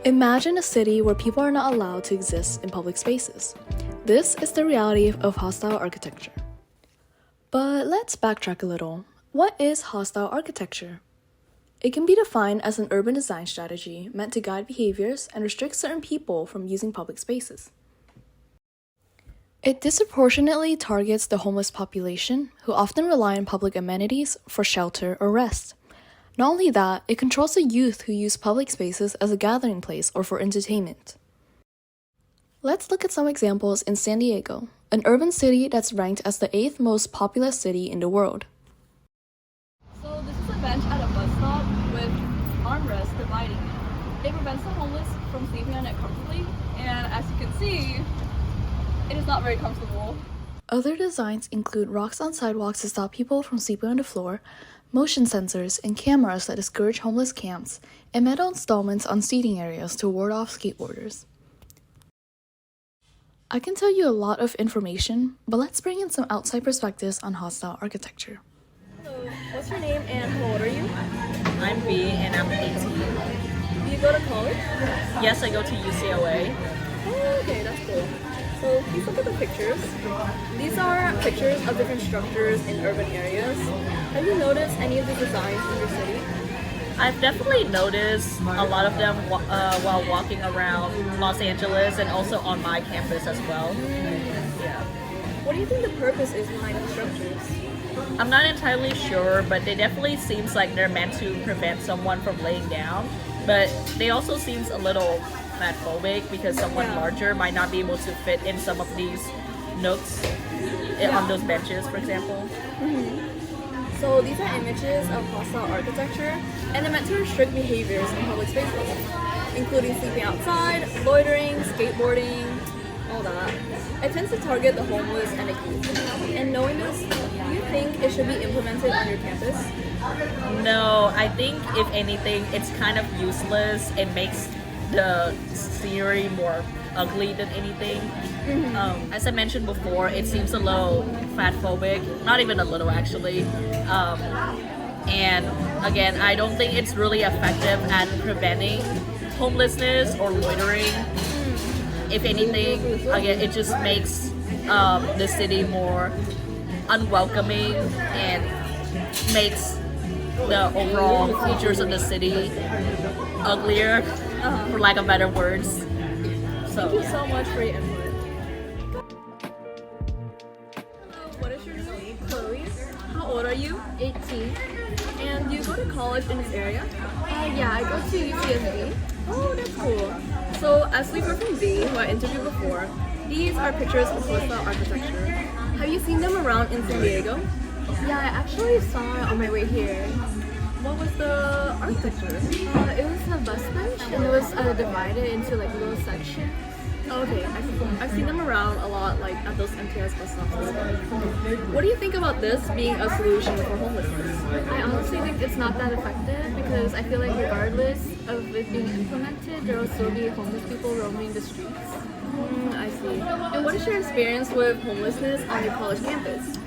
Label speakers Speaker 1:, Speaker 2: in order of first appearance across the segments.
Speaker 1: Imagine a city where people are not allowed to exist in public spaces. This is the reality of hostile architecture. But let's backtrack a little. What is hostile architecture? It can be defined as an urban design strategy meant to guide behaviors and restrict certain people from using public spaces. It disproportionately targets the homeless population, who often rely on public amenities for shelter or rest. Not only that, it controls the youth who use public spaces as a gathering place or for entertainment. Let's look at some examples in San Diego, an urban city that's ranked as the 8th most populous city in the world.
Speaker 2: So this is a bench at a bus stop with armrests dividing it. It prevents the homeless from sleeping on it comfortably, and as you can see, it is not very comfortable.
Speaker 1: Other designs include rocks on sidewalks to stop people from sleeping on the floor, motion sensors and cameras that discourage homeless camps, and metal installments on seating areas to ward off skateboarders. I can tell you a lot of information, but let's bring in some outside perspectives on hostile architecture.
Speaker 2: Hello, what's your name and how old are you?
Speaker 3: I'm B and I'm 18.
Speaker 2: Do you go to college?
Speaker 3: Yes, I go to UCLA.
Speaker 2: Oh, okay, that's cool. So please look at the pictures. These are pictures of different structures in urban areas. Have you noticed any of the designs in your city?
Speaker 3: I've definitely noticed a lot of them while walking around Los Angeles and also on my campus as well. Yeah.
Speaker 2: What do you think the purpose is behind the structures?
Speaker 3: I'm not entirely sure, but they definitely seems like they're meant to prevent someone from laying down. But they also seems a little fatphobic because someone larger might not be able to fit in some of these nooks on those benches, for example.
Speaker 2: So these are images of hostile architecture, and they're meant to restrict behaviors in public spaces, including sleeping outside, loitering, skateboarding, all that. It tends to target the homeless and the youth. And knowing this, do you think it should be implemented on your campus?
Speaker 3: No, I think if anything, it's kind of useless. It makes the scenery more ugly than anything. As I mentioned before, it seems a little fatphobic, not even a little actually. And again, I don't think it's really effective at preventing homelessness or loitering. If anything, again, it just makes the city more unwelcoming and makes the overall features of the city uglier, for lack of better words.
Speaker 2: Thank you so much for your input. Hello, what is your name?
Speaker 4: Chloe,
Speaker 2: How old are you?
Speaker 4: 18.
Speaker 2: And do you go to college in this area?
Speaker 4: Yeah, I go to UCSB.
Speaker 2: Oh, that's cool. So, as we heard from V, who I interviewed before, these are pictures of hostile architecture. Have you seen them around in San Diego?
Speaker 4: Yeah, I actually saw it on my way here.
Speaker 2: What was the architecture?
Speaker 4: It was a bus bench and it was divided into like little sections.
Speaker 2: Okay, I've seen them around a lot, like at those MTS bus stops as well. What do you think about this being a solution for homelessness?
Speaker 4: I honestly think it's not that effective because I feel like regardless of it being implemented, there will still be homeless people roaming the streets.
Speaker 2: I see. And what is your experience with homelessness on your college campus?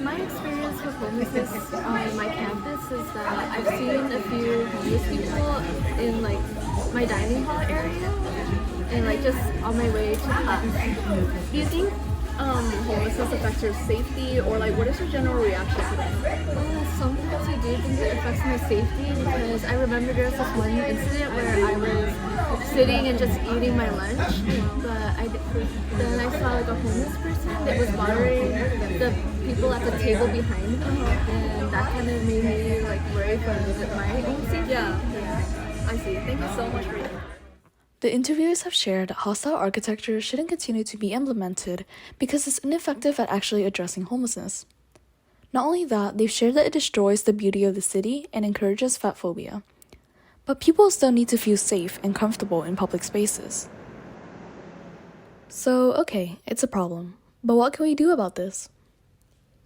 Speaker 4: My experience with homelessness on my campus is that I've seen a few homeless people in like my dining hall area and like just on my way to class.
Speaker 2: Do you think homelessness affects your safety, or like what is your general reaction to that?
Speaker 4: Sometimes I do think it affects my safety because I remember there was this one incident where I was sitting and just eating my lunch, but then I saw like a homeless person that was bothering the people at the table behind me, and that kind of made me like worry for my own safety.
Speaker 2: Yeah, I see. Thank you so much for your.
Speaker 1: The interviewers have shared that hostile architecture shouldn't continue to be implemented because it's ineffective at actually addressing homelessness. Not only that, they've shared that it destroys the beauty of the city and encourages fatphobia. But people still need to feel safe and comfortable in public spaces. So, okay, it's a problem. But what can we do about this?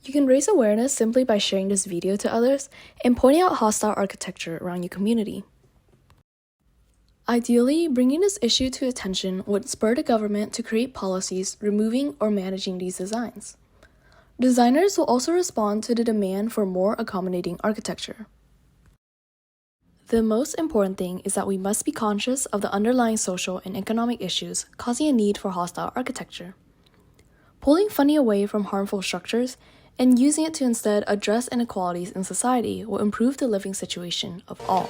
Speaker 1: You can raise awareness simply by sharing this video to others and pointing out hostile architecture around your community. Ideally, bringing this issue to attention would spur the government to create policies removing or managing these designs. Designers will also respond to the demand for more accommodating architecture. The most important thing is that we must be conscious of the underlying social and economic issues causing a need for hostile architecture. Pulling funding away from harmful structures and using it to instead address inequalities in society will improve the living situation of all.